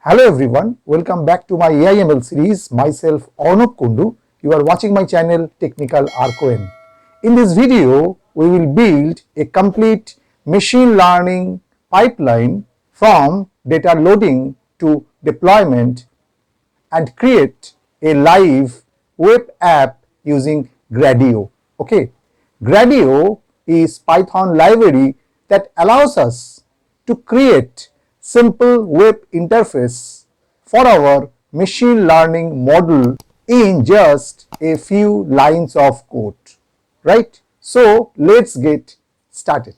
Hello everyone, welcome back to my AIML series. Myself Arnab Kundu. You are watching my channel Technical Arcoin. In this video, we will build a complete machine learning pipeline from data loading to deployment and create a live web app using Gradio. Okay, Gradio is Python library that allows us to create simple web interface for our machine learning model in just a few lines of code, right? So let's get started.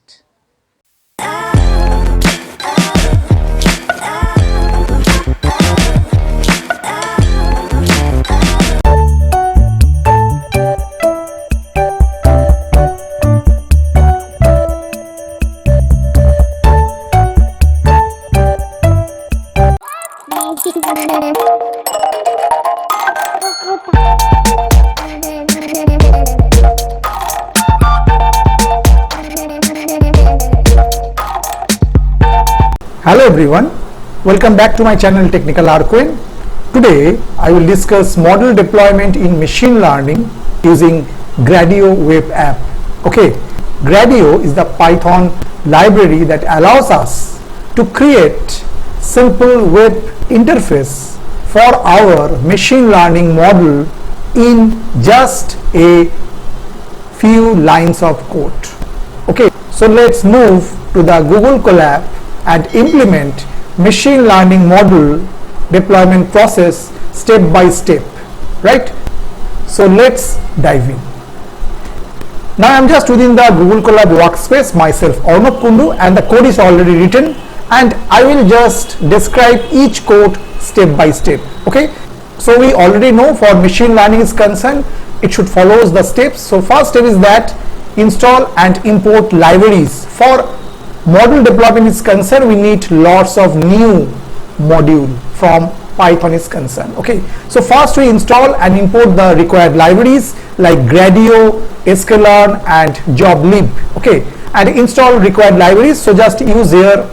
Hello everyone, welcome back to my channel Technical Arcoin. Today I will discuss model deployment in machine learning using Gradio web app. Okay, Gradio is the Python library that allows us to create simple web interface for our machine learning model in just a few lines of code. Okay, so let's move to the Google Colab and implement machine learning model deployment process step by step, right? So let's dive in. Now I'm just within the Google Colab workspace, myself Arnab Kundu, and the code is already written and I will just describe each code step by step. Okay, so we already know for machine learning is concerned, it should follow the steps. So first step is that install and import libraries. For model deployment is concerned, we need lots of new module from Python is concerned. Okay, so first we install and import the required libraries like Gradio, sklearn and joblib. Okay, and install required libraries. So just use here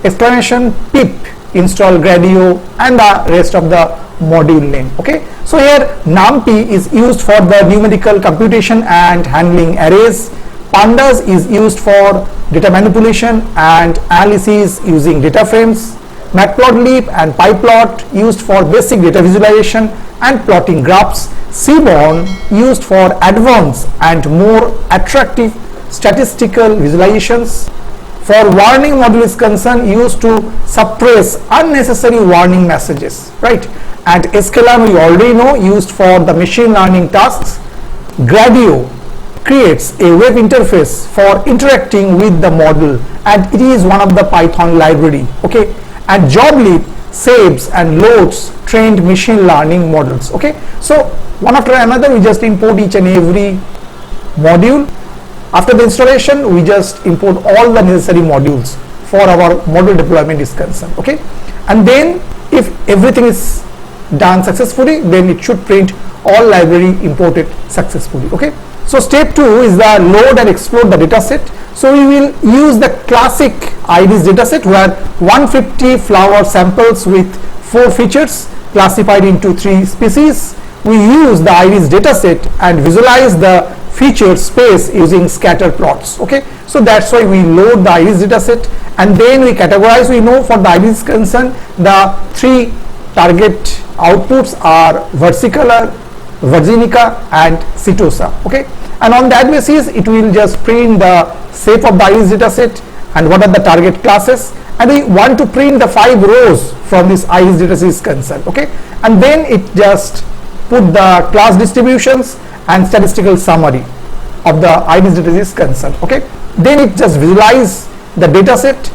exclamation pip install Gradio and the rest of the module name. Okay, so here numpy is used for the numerical computation and handling arrays. Pandas is used for data manipulation and analysis using data frames. Matplotlib and pyplot used for basic data visualization and plotting graphs. Seaborn used for advanced and more attractive statistical visualizations. For warning module is concerned, used to suppress unnecessary warning messages, right? And sklearn we already know, used for the machine learning tasks. Gradio creates a web interface for interacting with the model and it is one of the Python library. Okay, and joblib saves and loads trained machine learning models. Okay, so one after another we just import each and every module. After the installation we just import all the necessary modules for our model deployment is concerned. Okay, and then if everything is done successfully, then it should print all library imported successfully. Okay, so step 2 is the load and explode the dataset. So we will use the classic IRIS dataset where 150 flower samples with 4 features classified into 3 species. We use the IRIS dataset and visualize the feature space using scatter plots. Okay, so that's why we load the IRIS dataset and then we categorize. We know for the IRIS concern the 3 target outputs are versicolor, virginica and setosa. Okay, and on that basis it will just print the shape of the IRIS dataset and what are the target classes, and we want to print the 5 rows from this IRIS dataset is concerned. Okay, and then it just put the class distributions and statistical summary of the IRIS dataset is concerned. Okay, then it just visualize the dataset,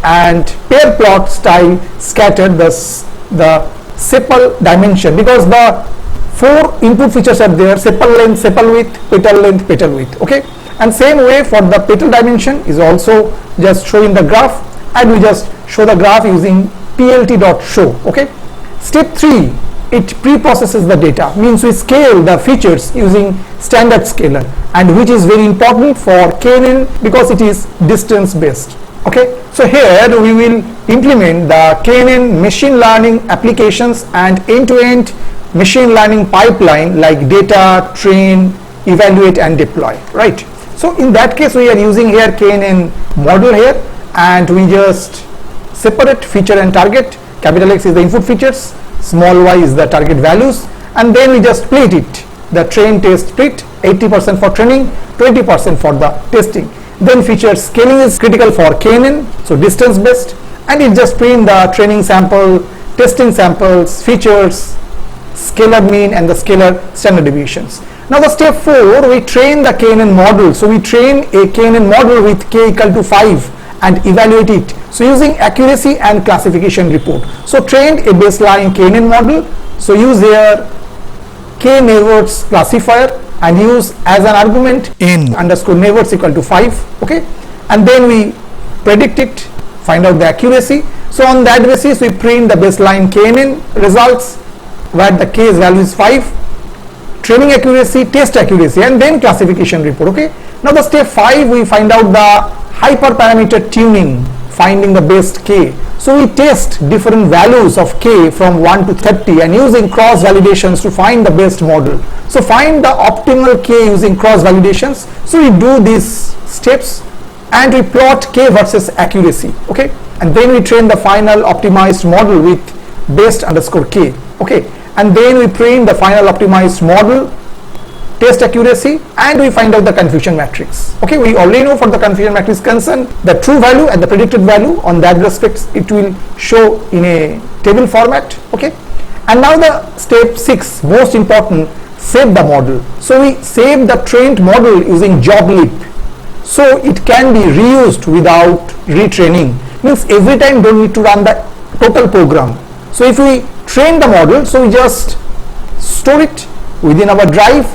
and pair plot style scatter the sepal dimension because the 4 input features are there: sepal length, sepal width, petal length, petal width. Okay, and same way for the petal dimension is also just showing the graph and we just show the graph using plt.show. Okay, step 3, it pre-processes the data, means we scale the features using standard scaler, and which is very important for KNN because it is distance based. Okay, so here we will implement the KNN machine learning applications and end-to-end machine learning pipeline like data, train, evaluate and deploy, right? So in that case we are using here KNN model here, and we just separate feature and target. Capital X is the input features, small y is the target values, and then we just split it, the train test split, 80% for training, 20% for the testing. Then feature scaling is critical for KNN, so distance based, and it just print the training sample, testing samples, features, scalar mean and the scalar standard deviations. Now the step 4, we train the KNN model. So we train a KNN model with k equal to 5 and evaluate it. So using accuracy and classification report. So trained a baseline KNN model. So use here k neighbors classifier and use as an argument n underscore neighbors equal to 5. Okay, and then we predict it, find out the accuracy. So on that basis we print the baseline KNN results where the k's value is 5, training accuracy, test accuracy, and then classification report. Okay, now the step 5, we find out the hyperparameter tuning, finding the best k. So we test different values of k from 1 to 30 and using cross validations to find the best model. So find the optimal k using cross validations. So we do these steps and we plot k versus accuracy. Okay, and then we train the final optimized model with best underscore k. Okay, and then we print the final optimized model, test accuracy, and we find out the confusion matrix. Okay, we already know for the confusion matrix concern the true value and the predicted value. On that respect it will show in a table format. Okay, and now the step 6, most important, save the model. So we save the trained model using job leap, so it can be reused without retraining. Means every time don't need to run the total program. So if we train the model, so we just store it within our drive,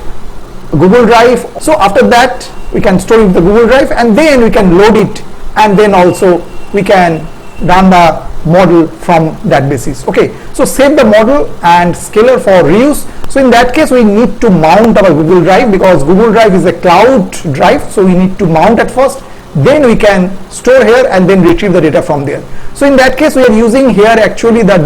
Google Drive. So after that we can store it in the Google Drive, and then we can load it, and then also we can run the model from that basis. Okay, so save the model and scalar for reuse. So in that case we need to mount our Google Drive, because Google Drive is a cloud drive, so we need to mount at first, then we can store here and then retrieve the data from there. So in that case we are using here actually the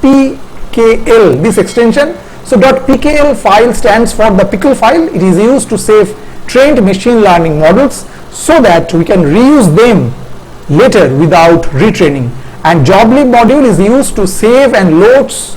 .pkl, this extension. So .pkl file stands for the pickle file. It is used to save trained machine learning models so that we can reuse them later without retraining. And joblib module is used to save and loads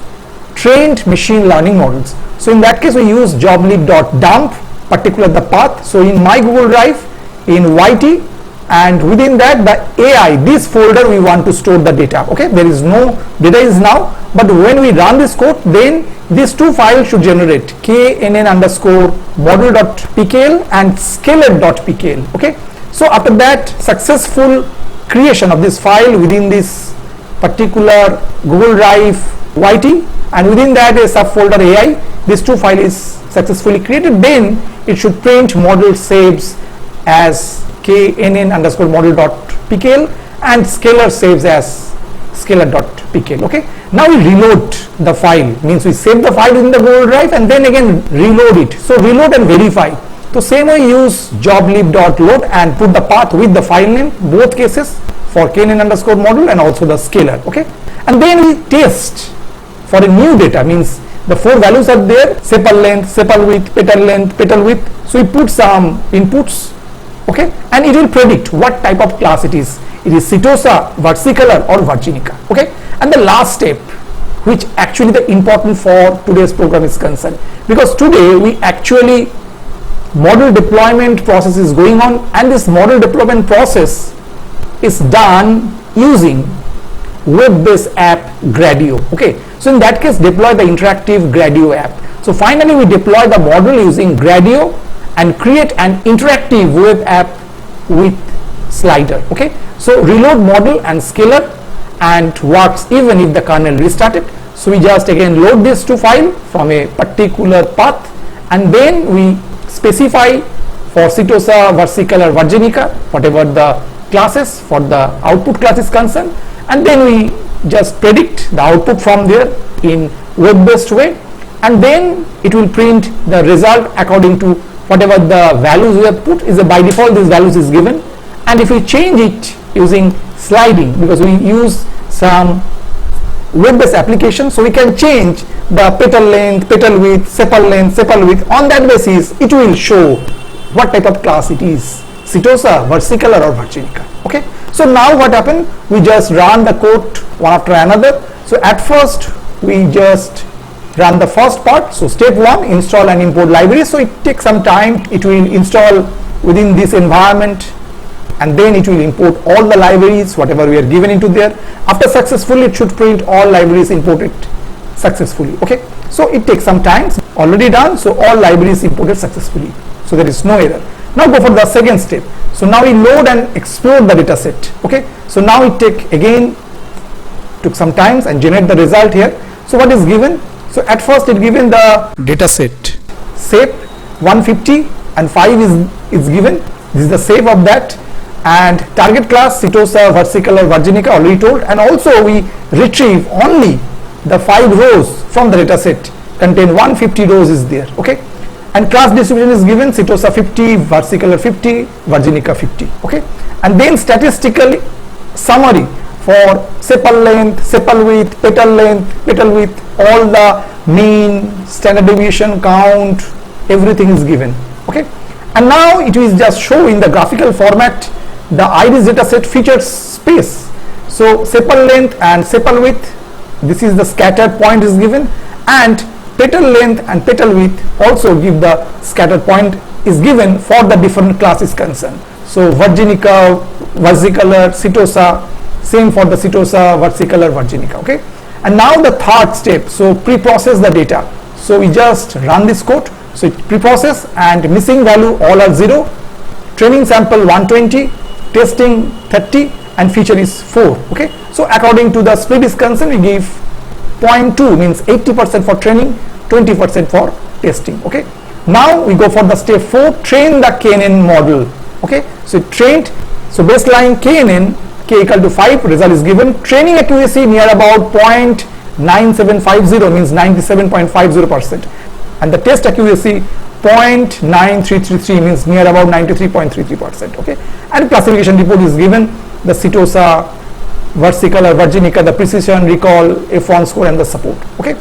trained machine learning models. So in that case we use joblib.dump, particular the path. So in my Google Drive in YT, and within that the AI, this folder we want to store the data. Okay, there is no data is now, but when we run this code, then these two files should generate knn underscore model.pkl and scalar.pkl. Okay, so after that successful creation of this file within this particular Google Drive YT, and within that a subfolder AI, these two files is successfully created, then it should print model saves as knn underscore model.pkl and scalar saves as scalar.pkl. Okay, now we reload the file, means we save the file in the Google Drive and then again reload it. So reload and verify. So same way use joblib.load and put the path with the file name, both cases for knn underscore model and also the scalar. Okay, and then we test for a new data, means the 4 values are there, sepal length, sepal width, petal width. So we put some inputs. Okay, and it will predict what type of class it is. It is Setosa, versicolor or virginica. Okay, and the last step, which actually the important for today's program is concerned, because today we actually model deployment process is going on, and this model deployment process is done using web-based app Gradio. Okay, so in that case deploy the interactive Gradio app. So finally we deploy the model using Gradio and create an interactive web app with slider. Okay, so reload model and scalar and works even if the kernel restarted. So we just again load these two files from a particular path, and then we specify for Setosa, versicolor, virginica, whatever the classes for the output class is concerned, and then we just predict the output from there in web-based way, and then it will print the result according to whatever the values we have put. Is by default these values is given, and if we change it using sliding, because we use some web-based application, so we can change the petal length, petal width, sepal length, sepal width. On that basis, it will show what type of class it is, setosa, versicolor or virginica. Okay, so now what happened, we just run the code one after another. So at first we just run the first part. So step 1, install and import libraries. So it takes some time, it will install within this environment, and then it will import all the libraries whatever we are given into there. After successfully, it should print all libraries imported successfully. Okay, so it takes some time. Already done, so all libraries imported successfully, so there is no error. Now go for the second step. So now we load and explore the data set. Okay, so now it took some time and generate the result here. So what is given? So at first it given the data set shape 150 and 5 is given. This is the shape of that, and target class setosa, versicolor, virginica already told, and also we retrieve only the 5 rows from the data set, contain 150 rows is there. Okay, and class distribution is given, setosa 50, versicolor 50, virginica 50. Okay, and then statistical summary for sepal length, sepal width, petal width, all the mean, standard deviation, count, everything is given. Okay, and now it is just show in the graphical format the iris data set features space. So sepal length and sepal width, this is the scattered point is given, and petal length and petal width also give the scattered point is given for the different classes concerned. So virginica, versicolor, setosa, same for the setosa, versicolor, virginica. Okay, and now the third step, so pre-process the data. So we just run this code. So it pre-process, and missing value all are 0, training sample 120, testing 30, and feature is 4. Okay, so according to the split is concerned, we give 0.2 means 80% for training, 20% for testing. Okay, now we go for the step 4, train the KNN model. Okay, so it trained, so baseline KNN k equal to 5, result is given, training accuracy near about 0.9750 means 97.50%, and the test accuracy 0.9333 means near about 93.33%. Okay, and classification report is given, the setosa, versicolor, virginica, the precision, recall, F1 score, and the support. Okay,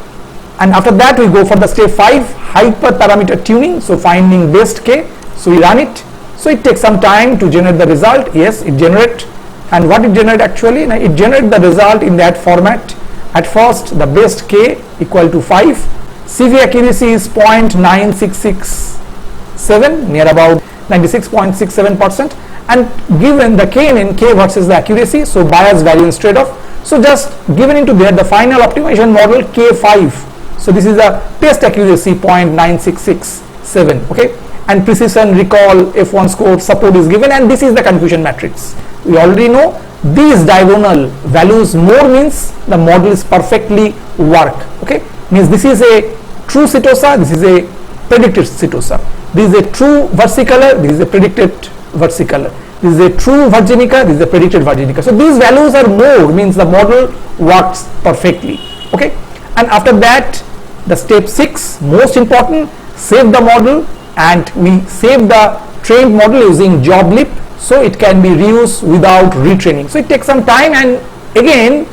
and after that we go for the step 5, hyperparameter tuning. So finding best k, so we run it. So it takes some time to generate the result. Yes, it generate, and what it generate actually, now it generate the result in that format. At first the best k equal to 5, CV accuracy is 0.9667 near about 96.67%, and given the KNN, k versus the accuracy, so bias variance trade-off. So just given into there the final optimization model k5. So this is the test accuracy 0.9667. Okay, and precision, recall, F1 score, support is given, and this is the confusion matrix. We already know these diagonal values more means the model is perfectly work. Okay, means this is a true setosa, this is a predicted setosa, this is a true versicolor, this is a predicted versicolor, this is a true virginica, this is a predicted virginica. So these values are more means the model works perfectly. Okay, and after that the step 6, most important, save the model, and we save the trained model using job lip, so it can be reused without retraining. So it takes some time, and again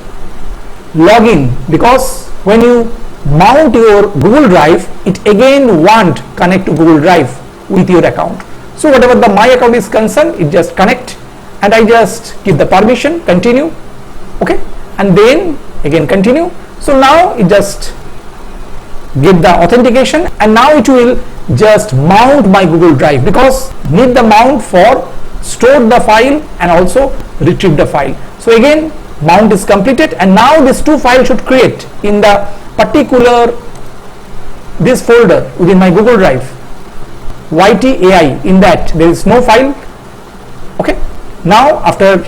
login, because when you mount your Google Drive, it again want connect to Google Drive with your account. So whatever the my account is concerned, it just connect, and I just give the permission, continue. Okay, and then again continue. So now it just give the authentication, and now it will just mount my Google Drive, because need the mount for store the file and also retrieve the file. So again mount is completed, and now these two files should create in the particular this folder within my Google Drive, YTAI, in that there is no file. Okay, now after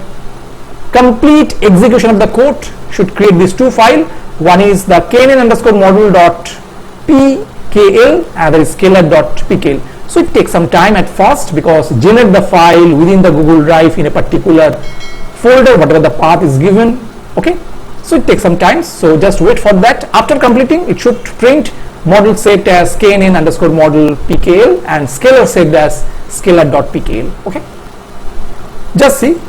complete execution of the code should create these two files. One is the knn_model.pkl, other is scalar.pkl. So it takes some time at first, because generate the file within the Google Drive in a particular folder, whatever the path is given. Okay, so it takes some time, so just wait for that. After completing, it should print model saved as knn_model.pkl and scalar saved as scalar.pkl. Okay, just see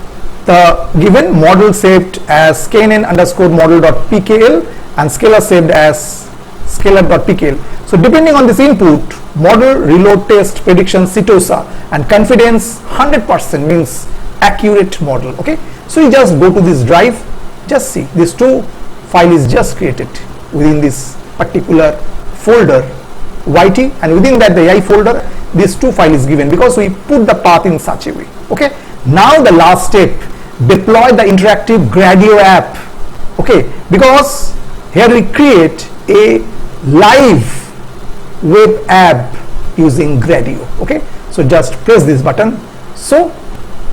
the given model saved as knn underscore model.pkl and scalar saved as scalar.pkl. So depending on this input, model, reload, test, prediction, setosa, and confidence 100% means accurate model. Okay, so you just go to this drive, just see this two file is just created within this particular folder YT, and within that the AI folder this two file is given because we put the path in such a way. Okay, now the last step, deploy the interactive Gradio app. Okay, because here we create a live web app using Gradio. Okay, so just press this button. So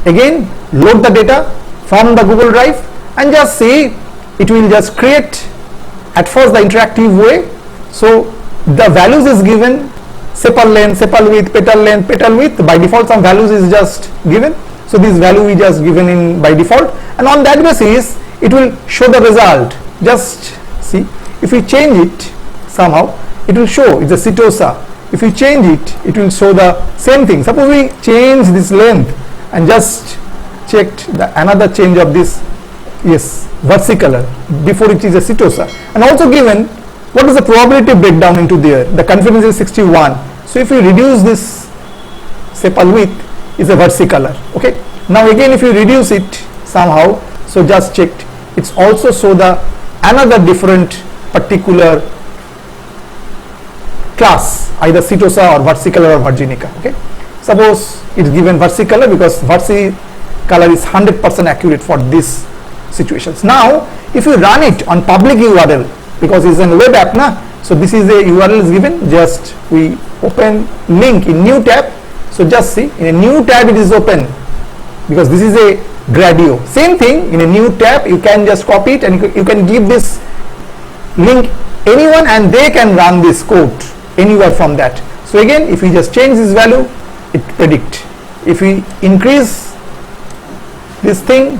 again load the data from the Google Drive and just see it will just create at first the interactive way. So the values is given, sepal length, sepal width, petal length, petal width. By default some values is just given, so this value is just given in by default, and on that basis it will show the result. Just see, if we change it somehow it will show it's a setosa. If we change it, it will show the same thing. Suppose we change this length and just checked the another change of this, yes, versicolor, before it is a setosa, and also given what is the probability breakdown into there. The confidence is 61. So if we reduce this sepal width is a versicolor. Okay, now again if you reduce it somehow, so just checked, it's also show the another different particular class, either setosa or versicolor or virginica. Okay, suppose it's given versicolor because versicolor is 100% accurate for this situations. Now if you run it on public URL, because it's a web app na, so this is a URL is given, just we open link in new tab. So just see in a new tab it is open because this is a Gradio. Same thing in a new tab, you can just copy it and you can give this link anyone and they can run this code anywhere from that. So again if we just change this value, it predict. If we increase this thing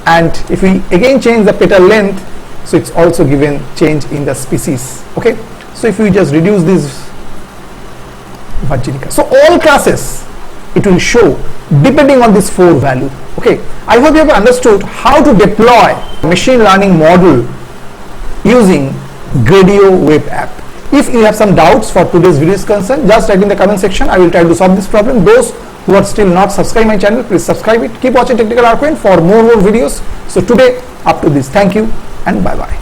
and if we again change the petal length, so it's also given change in the species. Okay, so if we just reduce this virginica, so all classes it will show depending on this 4 value. Okay, I hope you have understood how to deploy machine learning model using Gradio web app. If you have some doubts for today's video is concerned, just write in the comment section. I will try to solve this problem. Those who are still not subscribed my channel, please subscribe it. Keep watching Technical Arcane for more videos. So today up to this, thank you and bye bye.